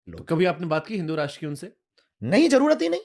तो कभी आपने बात की हिंदू राष्ट्र की उनसे? नहीं, जरूरत ही नहीं।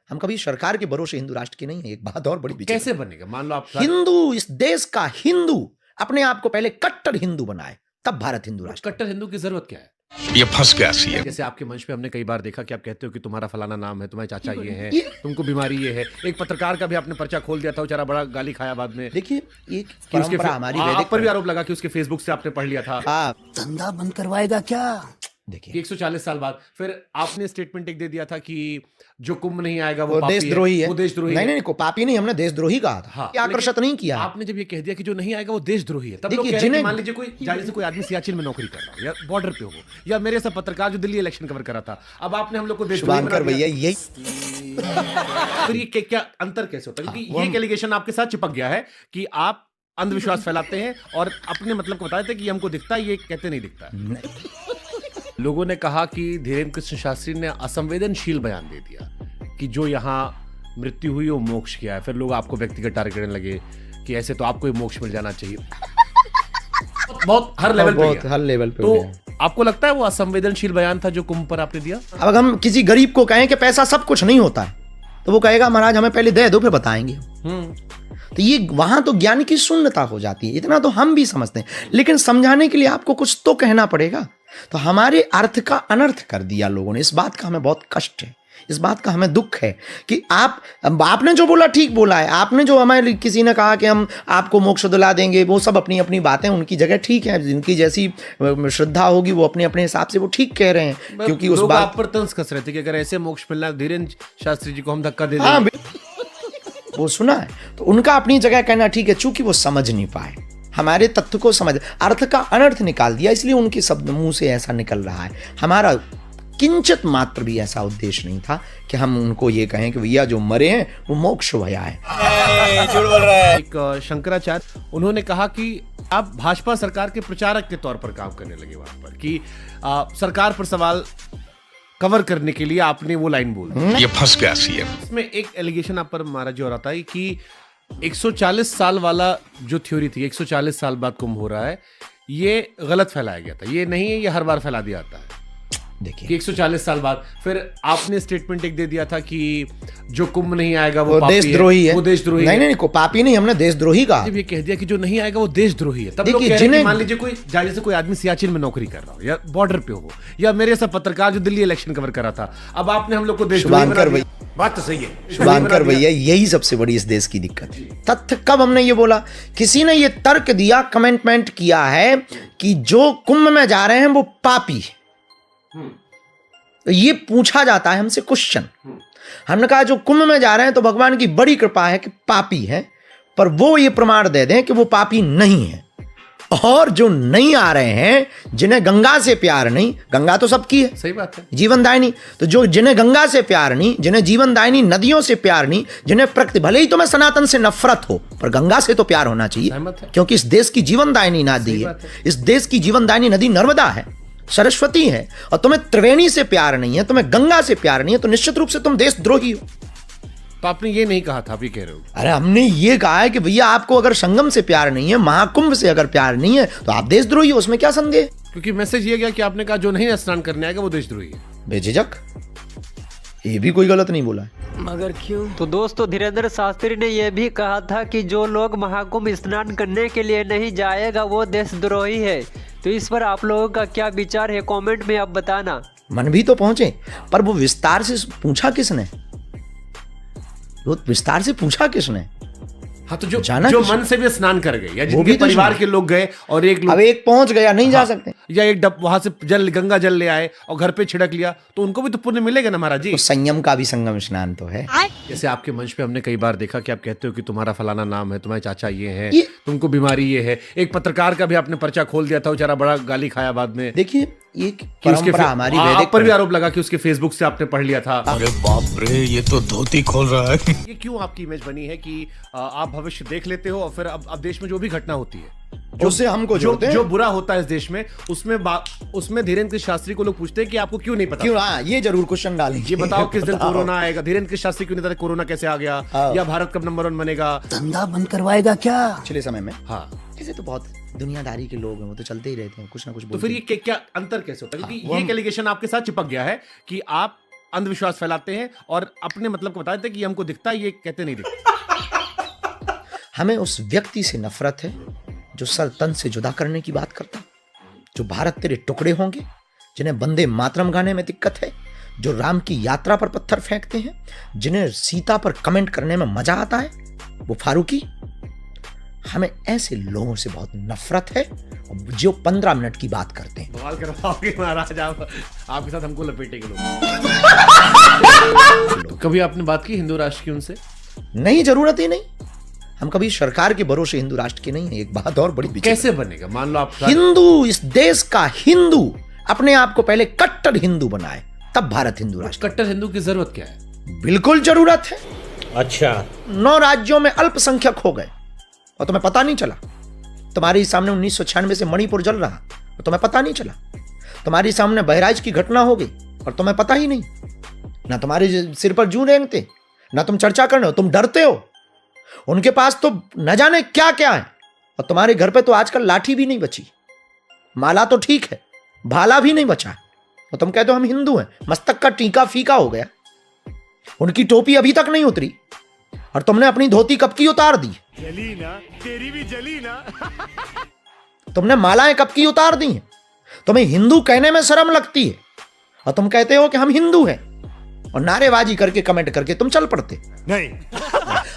हम कभी सरकार के भरोसे हिंदू राष्ट्र की नहीं है। एक बात और बड़ी विचित्र, कैसे बनेगा? मान लो आप हिंदू, इस देश का हिंदू अपने आप को पहले कट्टर हिंदू बनाए, तब भारत हिंदू राष्ट्र। कट्टर हिंदू की जरूरत क्या है? ये फंस गया सी है। जैसे आपके मंच पे हमने कई बार देखा कि आप कहते हो कि तुम्हारा फलाना नाम है, तुम्हारे चाचा ये है, तुमको बीमारी ये है। एक पत्रकार का भी आपने पर्चा खोल दिया था, बेचारा बड़ा गाली खाया बाद में। देखिए, एक परंपरा हमारी आप पर भी आरोप लगा कि उसके फेसबुक से आपने पढ़ लिया था। धंधा बंद करवाएगा क्या? देखिए, 140 साल बाद फिर आपने स्टेटमेंट एक दे दिया था कि जो कुंभ नहीं आएगा वो देशद्रोही है। वो देशद्रोही नहीं, को पापी नहीं, हमने देशद्रोही कहा था। हाँ, आकर्षित नहीं किया। आपने जब ये कह दिया कि जो नहीं आएगा वो देशद्रोही है, तब देखिए, लोग कह रहे हैं, मान लीजिए कोई जाने से कोई आदमी सियाचिन में नौकरी कर रहा हो या बॉर्डर पे हो, या मेरे सब पत्रकार जो दिल्ली इलेक्शन कवर कर रहा था, अब आपने हम लोग को देशद्रोही बना दिया। भैया यही फिर ये क्या अंतर कैसे होता है? क्योंकि ये एलिगेशन आपके साथ चिपक गया है कि आप अंधविश्वास फैलाते हैं और अपने मतलब को बताते हैं कि हमको दिखता है, ये कहते नहीं दिखता है। लोगों ने कहा कि धीरेन्द्र कृष्ण शास्त्री ने असंवेदनशील बयान दे दिया कि जो यहाँ मृत्यु हुई वो मोक्ष किया है। फिर लोग आपको व्यक्तिगत टारगेट करने लगे कि ऐसे तो आपको ही मोक्ष मिल जाना चाहिए। बहुत हर लेवल पे तो आपको लगता है वो असंवेदनशील बयान था जो कुंभ पर आपने दिया? अब हम किसी गरीब को कहें कि पैसा सब कुछ नहीं होता है, तो वो कहेगा महाराज हमें पहले दे दो फिर बताएंगे। तो ये वहां तो ज्ञान की शून्यता हो जाती है। इतना तो हम भी समझते हैं, लेकिन समझाने के लिए आपको कुछ तो कहना पड़ेगा। तो हमारे अर्थ का अनर्थ कर दिया लोगों ने। इस बात का हमें बहुत कष्ट है, इस बात का हमें दुख है कि आपने जो बोला ठीक बोला है। आपने जो हमारे किसी ने कहा कि हम आपको मोक्ष दिला देंगे, वो सब अपनी अपनी बातें उनकी जगह ठीक है। जिनकी जैसी श्रद्धा होगी वो अपने अपने हिसाब से वो ठीक कह रहे हैं। क्योंकि उस बात आप पर तंज कस रहे थे कि अगर ऐसे मोक्ष मिलना है धीरेन्द्र शास्त्री जी को हम धक्का दे देंगे। वो सुना है तो उनका अपनी जगह कहना ठीक है, चूंकि वो समझ नहीं पाए हमारे तत्व को, समझ अर्थ का अनर्थ निकाल दिया, इसलिए उनके शब्द मुंह से ऐसा निकल रहा है। हमारा किंचित मात्र भी ऐसा उद्देश्य नहीं था कि हम उनको ये कहें कि भैया जो मरे हैं वो मोक्ष भया है। एक शंकराचार्य उन्होंने कहा कि आप भाजपा सरकार के प्रचारक के तौर पर काम करने लगे वहां पर, कि सरकार पर सवाल कवर करने के लिए आपने वो लाइन बोली। ये फंस गया सीएम। इसमें एक एलिगेशन आप पर मारा जो आता है कि 140 साल वाला जो थ्योरी थी, 140 साल बाद कुंभ हो रहा है, ये गलत फैलाया गया था। ये नहीं है, ये हर बार फैला दिया जाता है। देखिए, 140 साल बाद फिर आपने स्टेटमेंट एक दे दिया था कि जो कुंभ नहीं आएगा वो देशद्रोही है। वो देशद्रोही नहीं, को पापी नहीं, हमने देशद्रोही कहा। जब ये कह दिया कि जो नहीं आएगा वो देशद्रोही है, तब लोग कह रहे हैं कि मान लीजिए कोई जाने से कोई आदमी सियाचिन में नौकरी कर रहा हो या बॉर्डर पे हो, या मेरे सब पत्रकार जो दिल्ली इलेक्शन कवर कर रहा था, अब आपने हम लोग को देशद्रोही बना दिया। बात तो सही है शुभांकर भैया, यही सबसे बड़ी इस देश की दिक्कत है। तथ्य कब हमने ये बोला? किसी ने ये तर्क दिया, कमेंटमेंट किया है कि जो कुंभ में जा रहे हैं वो पापी है। तो ये पूछा जाता है हमसे क्वेश्चन। हमने कहा जो कुंभ में जा रहे हैं तो भगवान की बड़ी कृपा है कि पापी है, पर वो ये प्रमाण दे दें कि वो पापी नहीं है। और जो नहीं आ रहे हैं, जिन्हें गंगा से प्यार नहीं, गंगा तो सबकी है, सही बात है, जीवनदायिनी, तो जो जिन्हें गंगा से प्यार नहीं, जिन्हें जीवनदायिनी नदियों से प्यार नहीं, जिन्हें प्रकृति, भले ही तुम्हें सनातन से नफरत हो पर गंगा से तो प्यार होना चाहिए, क्योंकि इस देश की जीवनदायिनी नदी है। इस देश की जीवनदायिनी नदी नर्मदा है, सरस्वती है। और तुम्हें त्रिवेणी से प्यार नहीं है, तुम्हें गंगा से प्यार नहीं है, तो निश्चित रूप से तुम देशद्रोही हो। तो आपने ये नहीं कहा था, आप ये कह रहे हो। अरे हमने ये कहा है कि भैया आपको अगर संगम से प्यार नहीं है, महाकुंभ से अगर प्यार नहीं है, तो आप देशद्रोही हो। उसमें क्या संदेह? क्योंकि मैसेज ये गया कि आपने कहा जो नहीं स्नान करने आएगा वो देशद्रोही है। बेझिझक, ये भी कोई गलत नहीं बोला है। मगर क्यों? तो दोस्तों, धीरेन्द्र शास्त्री ने यह भी कहा था कि जो लोग महाकुंभ स्नान करने के लिए नहीं जाएगा वो देशद्रोही है। तो इस पर आप लोगों का क्या विचार है, कमेंट में आप बताना। मन भी तो पहुंचे, पर वो विस्तार से पूछा किसने? वो विस्तार से पूछा किसने? हाँ, तो जो मन से भी स्नान कर गए, या जिनके परिवार के लोग गए और एक लोग, अब एक पहुंच गया, नहीं जा सकते, या एक डब वहां से जल, गंगा जल ले आए और घर पे छिड़क लिया, तो उनको भी तो पुण्य मिलेगा ना महाराज जी। तो संयम का भी संगम स्नान तो है। जैसे आपके मंच पे हमने कई बार देखा कि आप कहते हो कि तुम्हारा फलाना नाम है, तुम्हारे चाचा ये है, तुमको बीमारी ये है। एक पत्रकार का भी आपने पर्चा खोल दिया था, बेचारा बड़ा गाली खाया बाद में। देखिए, एक परंपरा हमारी वैदिक पर भी आरोप लगा कि उसके फेसबुक से आपने पढ़ लिया था। अरे बाप रे, ये तो धोती खोल रहा है। ये क्यों आपकी इमेज बनी है कि आप भविष्य देख लेते हो और फिर अब देश में जो भी घटना होती है, उससे हमको जो बुरा होता है इस देश में, उसमें धीरेन्द्र कृष्ण शास्त्री को लोग पूछते हैं कि आपको क्यों नहीं पता? क्यों? ये जरूर क्वेश्चन डालेंगे। ये बताओ किस दिन कोरोना आएगा? धीरेन्द्र कृष्ण शास्त्री क्यों नहीं पता कोरोना कैसे आ गया, या भारत कब नंबर 1 बनेगा? धंधा बंद करवाएगा क्या पिछले समय में? हाँ, ऐसे तो बहुत दुनियादारी के लोग हैं, वो तो चलते ही रहते हैं, कुछ ना कुछ तो बोलते फिर ये क्या अंतर कैसे होता है? क्योंकि ये एलिगेशन आपके साथ चिपक गया है कि आप अंधविश्वास फैलाते हैं और अपने मतलब को बताते हैं कि ये हमको दिखता है, ये कहते नहीं दिखता। हमें उस व्यक्ति से नफरत है जो सर तन से जुदा करने की बात करता, जो भारत तेरे टुकड़े होंगे, जिन्हें वंदे मातरम गाने में दिक्कत है, जो राम की यात्रा पर पत्थर फेंकते हैं, जिन्हें सीता पर कमेंट करने में मजा आता है, वो फारूकी। हमें ऐसे लोगों से बहुत नफरत है जो 15 मिनट की बात करते हैं। बवाल करवाओगे महाराज आप, आपके साथ हमको लपेटेंगे लोग। तो कभी आपने बात की हिंदू राष्ट्र की उनसे? नहीं, जरूरत ही नहीं। हम कभी सरकार के भरोसे हिंदू राष्ट्र के नहीं है। एक बात और बड़ी विचित्र, कैसे बनेगा? मान लो आप हिंदू, इस देश का हिंदू अपने आप को पहले कट्टर हिंदू बनाए, तब भारत हिंदू राष्ट्र। कट्टर हिंदू की जरूरत क्या है? बिल्कुल जरूरत है। अच्छा, 9 राज्यों में अल्पसंख्यक हो गए और तुम्हें पता नहीं चला। तुम्हारे सामने 1996 से मणिपुर जल रहा और तुम्हें पता नहीं चला। तुम्हारे सामने बहराइच की घटना हो गई और तुम्हें पता ही नहीं। ना तुम्हारे सिर पर जूं रेंगते, ना तुम चर्चा करने हो, तुम डरते हो। उनके पास तो न जाने क्या क्या है और तुम्हारे घर पे तो आजकल लाठी भी नहीं बची, माला तो ठीक है, भाला भी नहीं बचा और तुम कहते हो हम हिंदू हैं। मस्तक का टीका फीका हो गया, उनकी टोपी अभी तक नहीं उतरी और तुमने अपनी धोती कब की उतार दी? जली ना, तेरी भी जली ना। तुमने मालाएं कब की उतार दी हैं? तुम्हें हिंदू कहने में शर्म लगती है और तुम कहते हो कि हम हिंदू हैं और नारेबाजी करके कमेंट करके तुम चल पड़ते। नहीं,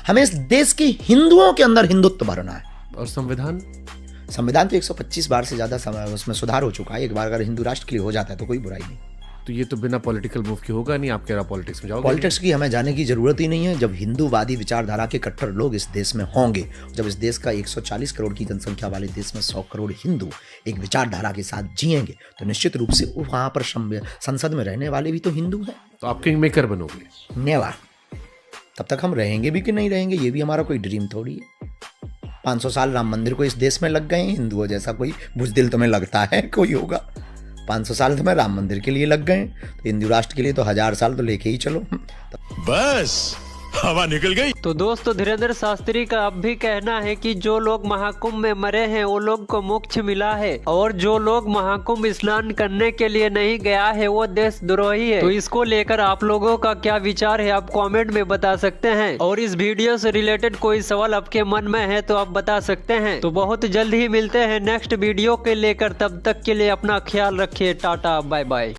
हमें इस देश के हिंदुओं के अंदर हिंदुत्व भरना है। और संविधान तो 125 बार से ज्यादा समय उसमें सुधार हो चुका है। एक बार अगर हिंदू राष्ट्र के लिए हो जाता है तो कोई बुराई नहीं। तो ये तो बिना पॉलिटिकल मूव के होगा नहीं। आप कह रहा पॉलिटिक्स में जाओगे? पॉलिटिक्स की हमें जाने की जरूरत ही नहीं है। जब हिंदूवादी विचारधारा के कट्टर लोग इस देश में होंगे, जब इस देश का 140 करोड़ की जनसंख्या वाले देश में 100 करोड़ हिंदू एक विचारधारा के साथ जिएंगे, तो निश्चित रूप से वहां पर संसद में रहने वाले भी तो हिंदू हैं। तो आप किंग मेकर बनोगे? नेवर। तब तक हम रहेंगे भी कि नहीं रहेंगे ये भी हमारा कोई ड्रीम थोड़ी है। 500 साल राम मंदिर को इस देश में लग गए हैं। हिंदुओं जैसा कोई बुजदिल तुम्हें लगता है कोई होगा? 500 साल तुम्हें राम मंदिर के लिए लग गए, तो हिंदू राष्ट्र के लिए तो 1000 साल तो लेके ही चलो। बस हवा निकल गई। तो दोस्तों, धीरेन्द्र शास्त्री का अब भी कहना है कि जो लोग महाकुंभ में मरे हैं वो लोग को मोक्ष मिला है और जो लोग महाकुंभ स्नान करने के लिए नहीं गया है वो देशद्रोही है। तो इसको लेकर आप लोगों का क्या विचार है, आप कमेंट में बता सकते हैं। और इस वीडियो से रिलेटेड कोई सवाल आपके मन में है तो आप बता सकते हैं। तो बहुत जल्द ही मिलते हैं नेक्स्ट वीडियो के लेकर। तब तक के लिए अपना ख्याल रखिए। Tata, bye bye.